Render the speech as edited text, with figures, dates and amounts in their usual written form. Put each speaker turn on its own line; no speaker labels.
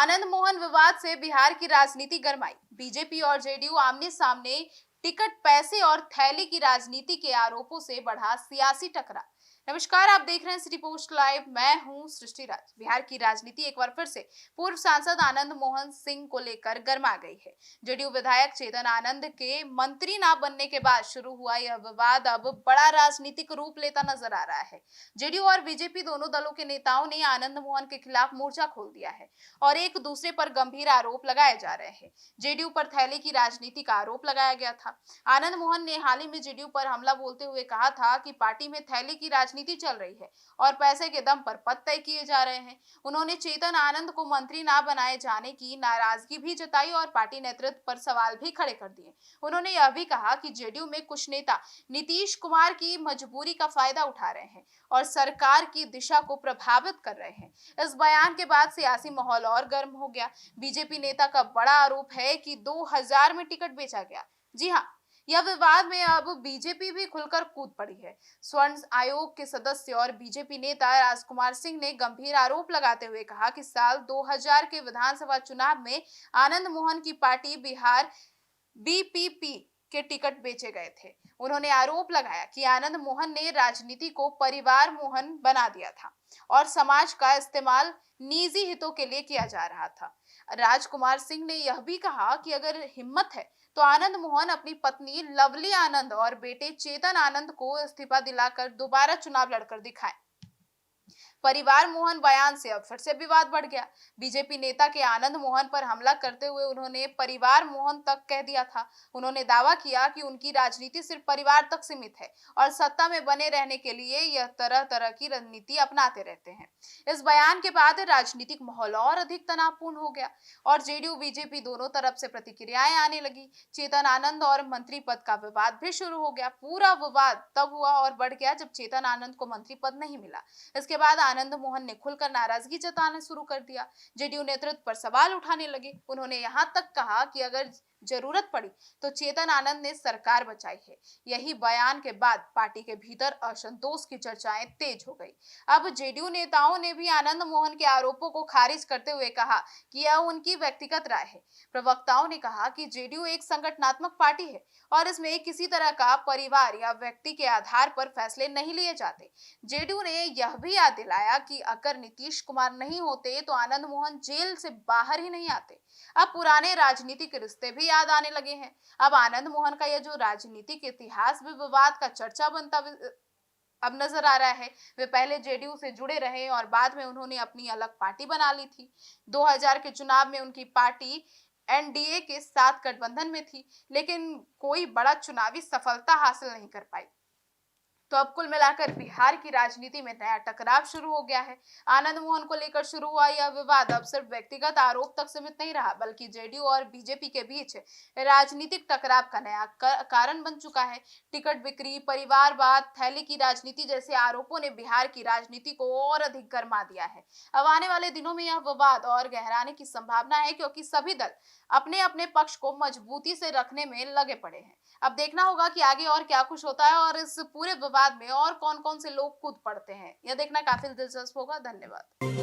आनंद मोहन विवाद से बिहार की राजनीति गरमाई। बीजेपी और जेडीयू आमने सामने। टिकट, पैसे और थैली की राजनीति के आरोपों से बढ़ा सियासी टकराव। नमस्कार, आप देख रहे हैं सिटी पोस्ट लाइव। मैं हूं सृष्टि राज। बिहार की राजनीति एक बार फिर से पूर्व सांसद आनंद मोहन सिंह को लेकर गर्मा गई है। जेडीयू विधायक चेतन आनंद के मंत्री न बनने के बाद शुरू हुआ यह विवाद अब बड़ा राजनीतिक रूप लेता नजर आ रहा है। जेडीयू और बीजेपी दोनों दलों के नेताओं ने आनंद मोहन के खिलाफ मोर्चा खोल दिया है और एक दूसरे पर गंभीर आरोप लगाए जा रहे हैं। जेडीयू पर थैले की राजनीति का आरोप लगाया गया था। आनंद मोहन ने हाल ही में जेडीयू पर हमला बोलते हुए कहा था कि पार्टी में थैले की राजनीति चल रही है और पैसे के दम पर पद तय किए जा रहे हैं। उन्होंने चेतन आनंद को मंत्री ना बनाए जाने की नाराजगी भी जताई और पार्टी नेतृत्व पर सवाल भी खड़े कर दिए। उन्होंने यह भी कहा कि जेडीयू में कुछ नेता नीतीश कुमार की मजबूरी का फायदा उठा रहे हैं और सरकार की दिशा को प्रभावित कर रहे हैं। इस बयान के बाद सियासी माहौल और गर्म हो गया। बीजेपी नेता का बड़ा आरोप है कि 2000 में टिकट बेचा गया। जी हाँ, यह विवाद में अब बीजेपी भी खुलकर कूद पड़ी है। स्वर्ण आयोग के सदस्य और बीजेपी नेता राजकुमार सिंह ने गंभीर आरोप लगाते हुए कहा कि साल 2000 के विधानसभा चुनाव में आनंद मोहन की पार्टी बिहार बीपीपी के टिकट बेचे गए थे। उन्होंने आरोप लगाया कि आनंद मोहन ने राजनीति को परिवार मोहन बना दिया था और समाज का इस्तेमाल निजी हितों के लिए किया जा रहा था। राजकुमार सिंह ने यह भी कहा कि अगर हिम्मत है तो आनंद मोहन अपनी पत्नी लवली आनंद और बेटे चेतन आनंद को इस्तीफा दिलाकर दोबारा चुनाव लड़कर दिखाएं। परिवार मोहन बयान से अब फिर से विवाद बढ़ गया। बीजेपी नेता के आनंद मोहन पर हमला करते हुए उन्होंने परिवार मोहन तक कह दिया था। उन्होंने दावा किया कि उनकी राजनीति सिर्फ परिवार तक सीमित है और सत्ता में बने रहने के लिए यह तरह तरह की रणनीति अपनाते रहते हैं। इस बयान के बाद राजनीतिक माहौल और अधिक तनावपूर्ण हो गया और जेडीयू बीजेपी दोनों तरफ से प्रतिक्रियाएं आने लगी। चेतन आनंद और मंत्री पद का विवाद भी शुरू हो गया। पूरा विवाद तब हुआ और बढ़ गया जब चेतन आनंद को मंत्री पद नहीं मिला। इसके बाद आनंद मोहन ने खुलकर नाराजगी जताना शुरू कर दिया। जेडीयू नेतृत्व पर सवाल उठाने लगे। उन्होंने यहां तक कहा कि अगर जरूरत पड़ी तो चेतन आनंद ने सरकार बचाई है। यही बयान के बाद पार्टी के भीतर असंतोष की चर्चाएं तेज हो गई। अब जेडीयू नेताओं ने भी आनंद मोहन के आरोपों को खारिज करते हुए कहा कि यह उनकी व्यक्तिगत राय है। प्रवक्ताओं ने कहा कि जेडीयू एक संगठनात्मक पार्टी है और इसमें किसी तरह का परिवार या व्यक्ति के आधार पर फैसले नहीं लिए जाते। जेडीयू ने यह भी याद दिलाया कि अगर नीतीश कुमार नहीं होते तो आनंद मोहन जेल से बाहर ही नहीं आते। अब पुराने राजनीतिक रिश्ते भी याद आने लगे हैं। अब आनंद मोहन का यह जो राजनीतिक इतिहास भी विवाद का चर्चा बनता अब नजर आ रहा है। वे पहले जेडीयू से जुड़े रहे और बाद में उन्होंने अपनी अलग पार्टी बना ली थी। 2000 के चुनाव में उनकी पार्टी एनडीए के साथ गठबंधन में थी, लेकिन कोई बड़ा चुनावी सफलता हासिल नहीं कर पाई। तो अब कुल मिलाकर बिहार की राजनीति में नया टकराव शुरू हो गया है। आनंद मोहन को लेकर शुरू हुआ यह विवाद अब सिर्फ व्यक्तिगत आरोप तक सीमित नहीं रहा, बल्कि जेडीयू और बीजेपी के बीच राजनीतिक टकराव का नया कारण बन चुका है। टिकट बिक्री, परिवारवाद, थैली की राजनीति जैसे आरोपों ने बिहार की राजनीति को और अधिक गर्मा दिया है। अब आने वाले दिनों में यह विवाद और गहराने की संभावना है, क्योंकि सभी दल अपने अपने पक्ष को मजबूती से रखने में लगे पड़े हैं। अब देखना होगा कि आगे और क्या कुछ होता है और इस पूरे विवाद में और कौन कौन से लोग कूद पड़ते हैं। यह देखना काफी दिलचस्प होगा। धन्यवाद।